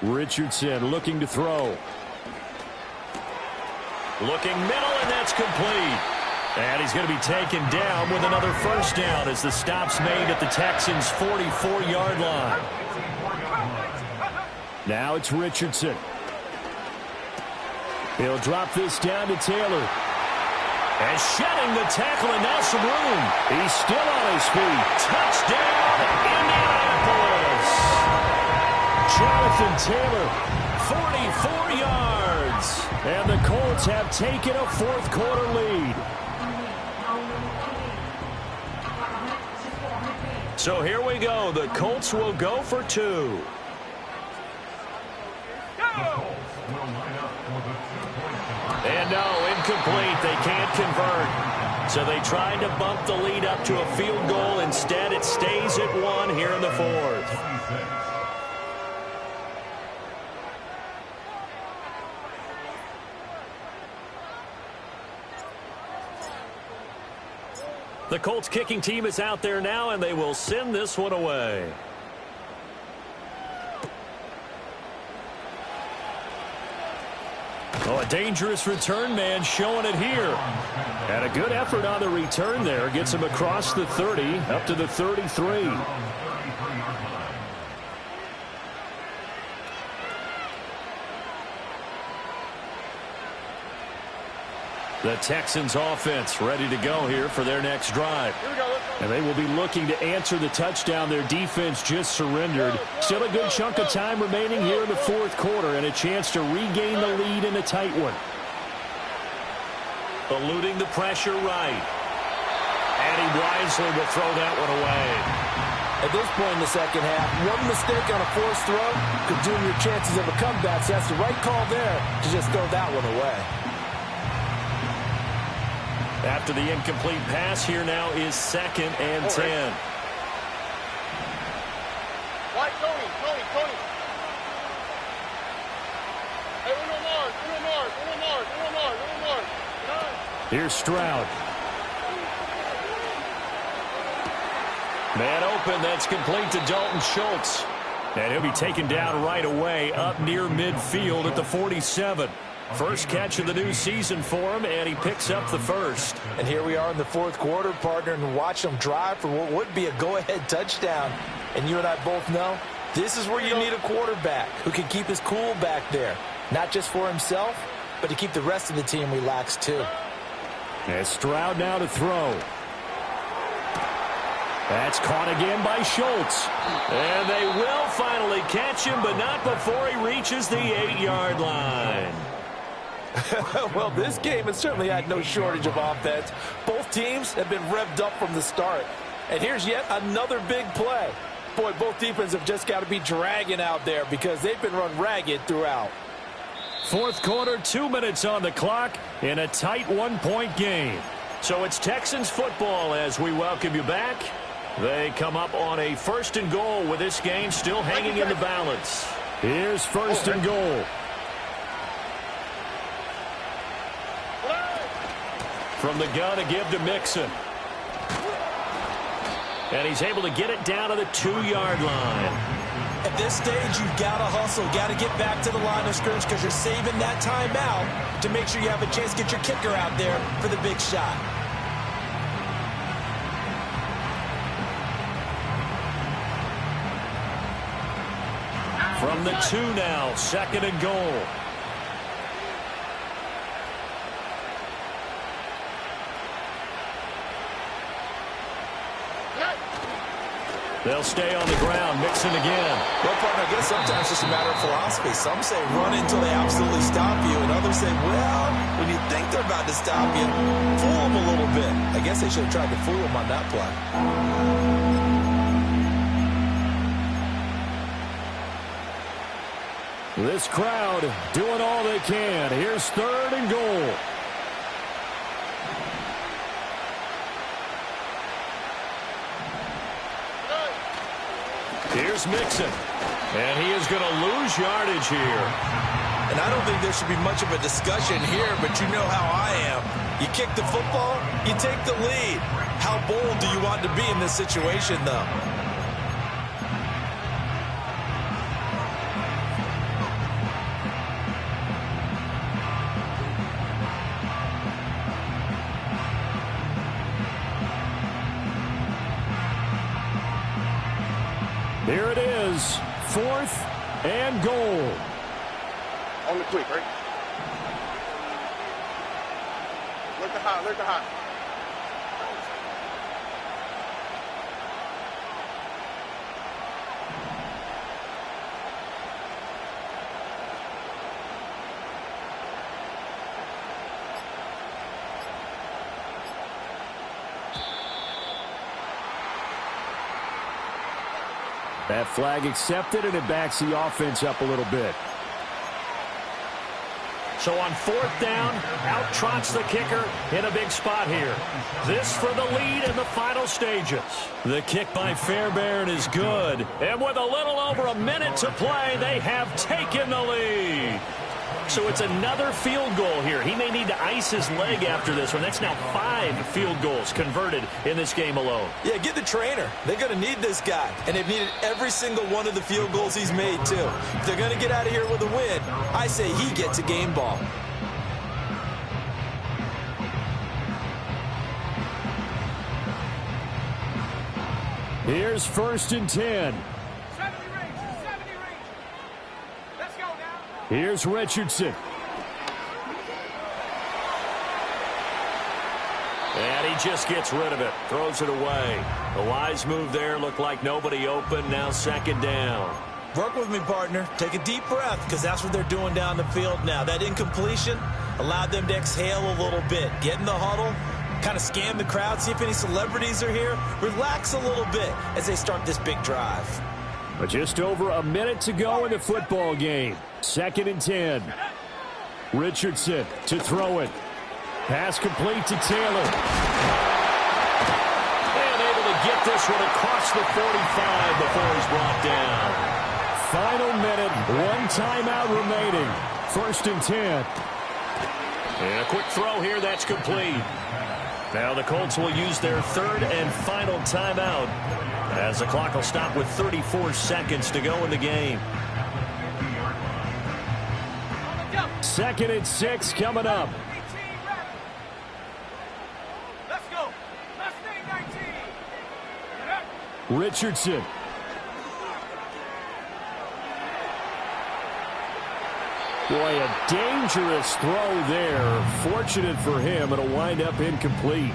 Richardson looking to throw. Looking middle, and that's complete. And he's going to be taken down with another 1st down as the stop's made at the Texans' 44-yard line. Now it's Richardson. He'll drop this down to Taylor. And shedding the tackle, and now some room. He's still on his feet. Touchdown, Indianapolis. Jonathan Taylor, 44 yards. And the Colts have taken a 4th quarter lead. So here we go. The Colts will go for 2. And no, incomplete. They can't convert. So they tried to bump the lead up to a field goal. Instead, it stays at 1 here in the 4th. The Colts kicking team is out there now, and they will send this one away. Oh, a dangerous return man showing it here. And a good effort on the return there. Gets him across the 30, up to the 33. The Texans offense ready to go here for their next drive. And they will be looking to answer the touchdown their defense just surrendered. Still a good chunk of time remaining here in the 4th quarter and a chance to regain the lead in a tight one. Eluding the pressure right. And he wisely will throw that one away. At this point in the second half, one mistake on a forced throw could doom your chances of a comeback. So that's the right call there to just throw that one away. After the incomplete pass, here now is 2nd and 10. White, Tony. Hey, uno more. Here's Stroud. Man open, that's complete to Dalton Schultz. And he'll be taken down right away up near midfield at the 47. First catch of the new season for him, and he picks up the 1st. And here we are in the 4th quarter, partner, and watch them drive for what would be a go-ahead touchdown. And you and I both know this is where you need a quarterback who can keep his cool back there. Not just for himself, but to keep the rest of the team relaxed too. And Stroud now to throw. That's caught again by Schultz. And they will finally catch him, but not before he reaches the 8-yard line. Well, this game has certainly had no shortage of offense. Both teams have been revved up from the start. And here's yet another big play. Boy, both defenses have just got to be dragging out there because they've been run ragged throughout. Fourth quarter, 2 minutes on the clock in a tight one-point game. So it's Texans football as we welcome you back. They come up on a 1st and goal with this game still hanging in the balance. Here's 1st and goal. From the gun, a give to Mixon. And he's able to get it down to the 2-yard line. At this stage, you've got to hustle, got to get back to the line of scrimmage because you're saving that timeout to make sure you have a chance to get your kicker out there for the big shot. From the 2 now, 2nd and goal. They'll stay on the ground. Mixon again. Well, partner, I guess sometimes it's just a matter of philosophy. Some say run until they absolutely stop you, and others say, well, when you think they're about to stop you, fool them a little bit. I guess they should have tried to fool them on that play. This crowd doing all they can. Here's 3rd and goal. Here's Mixon. And he is going to lose yardage here. And I don't think there should be much of a discussion here, but you know how I am. You kick the football, you take the lead. How bold do you want to be in this situation, though? Here it is, 4th and goal. On the quick, right? Look at hot, look at hot. That flag accepted, and it backs the offense up a little bit. So on 4th down, out trots the kicker in a big spot here. This for the lead in the final stages. The kick by Fairbairn is good. And with a little over a minute to play, they have taken the lead. So it's another field goal here. He may need to ice his leg after this one. That's now 5 field goals converted in this game alone. Yeah, get the trainer. They're going to need this guy. And they've needed every single one of the field goals he's made, too. If they're going to get out of here with a win, I say he gets a game ball. Here's 1st and 10. 70 range. Let's go now. Here's Richardson. And he just gets rid of it. Throws it away. A wise move there. Looked like nobody open. Now 2nd down. Work with me, partner. Take a deep breath, because that's what they're doing down the field now. That incompletion allowed them to exhale a little bit. Get in the huddle. Kind of scan the crowd, see if any celebrities are here. Relax a little bit as they start this big drive. But just over a minute to go in the football game. 2nd and 10. Richardson to throw it. Pass complete to Taylor. And able to get this one across the 45 before he's brought down. Final minute, 1 timeout remaining. 1st and 10. And a quick throw here, that's complete. Now the Colts will use their 3rd and final timeout as the clock will stop with 34 seconds to go in the game. 2nd and 6 coming up. Let's go. Let's stay 19. Richardson. Boy, a dangerous throw there. Fortunate for him, it'll wind up incomplete.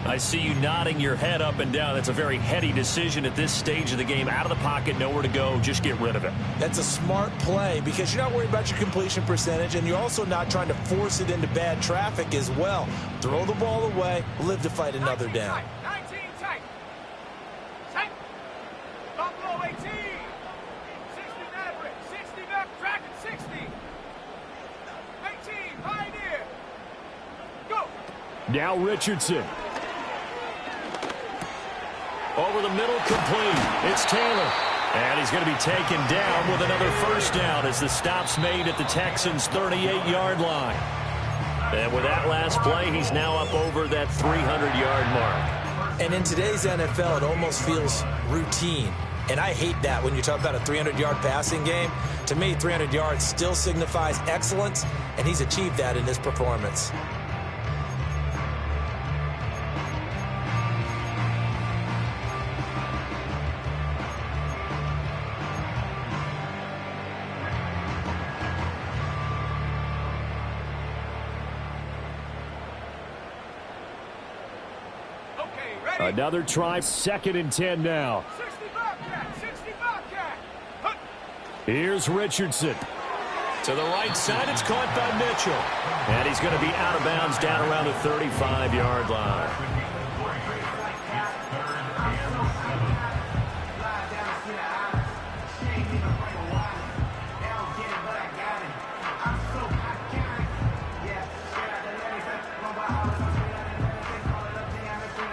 I see you nodding your head up and down. That's a very heady decision at this stage of the game. Out of the pocket, nowhere to go. Just get rid of it. That's a smart play because you're not worried about your completion percentage, and you're also not trying to force it into bad traffic as well. Throw the ball away, live to fight another down. 19 tight. Tight. Buffalo 18. 60 Maverick. 60 left. Tracking 60. Now Richardson. Over the middle, complete. It's Taylor. And he's going to be taken down with another first down as the stop's made at the Texans' 38-yard line. And with that last play, he's now up over that 300-yard mark. And in today's NFL, it almost feels routine. And I hate that when you talk about a 300-yard passing game. To me, 300 yards still signifies excellence, and he's achieved that in this performance. Another try, 2nd and 10 now. 65 cat. Hunt. Here's Richardson. To the right side, it's caught by Mitchell. And he's going to be out of bounds down around the 35-yard line.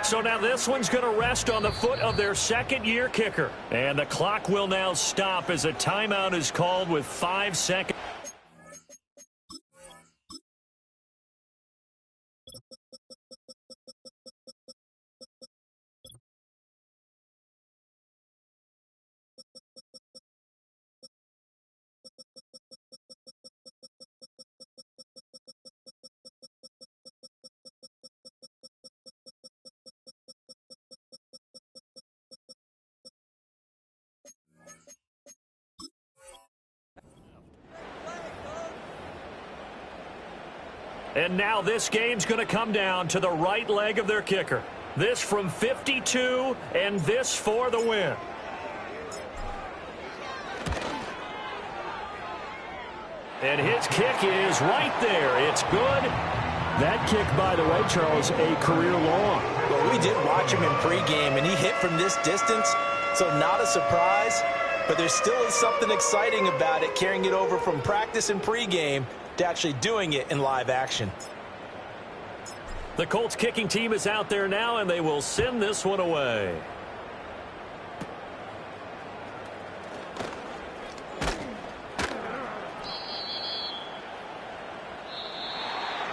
So now this one's going to rest on the foot of their second-year kicker. And the clock will now stop as a timeout is called with 5 seconds. And now this game's going to come down to the right leg of their kicker. This from 52, and this for the win. And his kick is right there. It's good. That kick, by the way, Charles, a career long. Well, we did watch him in pregame, and he hit from this distance, so not a surprise. But there still is something exciting about it, carrying it over from practice and pregame to actually doing it in live action. The Colts kicking team is out there now, and they will send this one away.